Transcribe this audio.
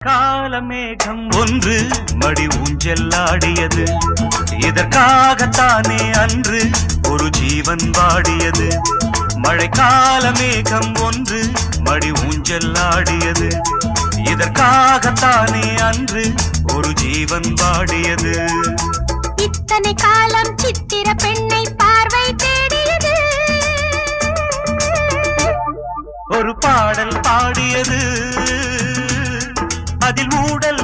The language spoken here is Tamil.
காலமேகம் ஒன்று மடி ஊஞ்செல்லாடியது, இதற்காகத்தானே அன்று ஒரு ஜீவன் வாடியது. மழைக்கால மேகம் ஒன்று மடி ஊஞ்செல்லாடியது, இதற்காகத்தானே அன்று ஒரு ஜீவன் வாடியது. இத்தனை காலம் சித்திர பெண்ணை பார்வை தேடியது, ஒரு பாடல் பாடியது, அதில் மூடல்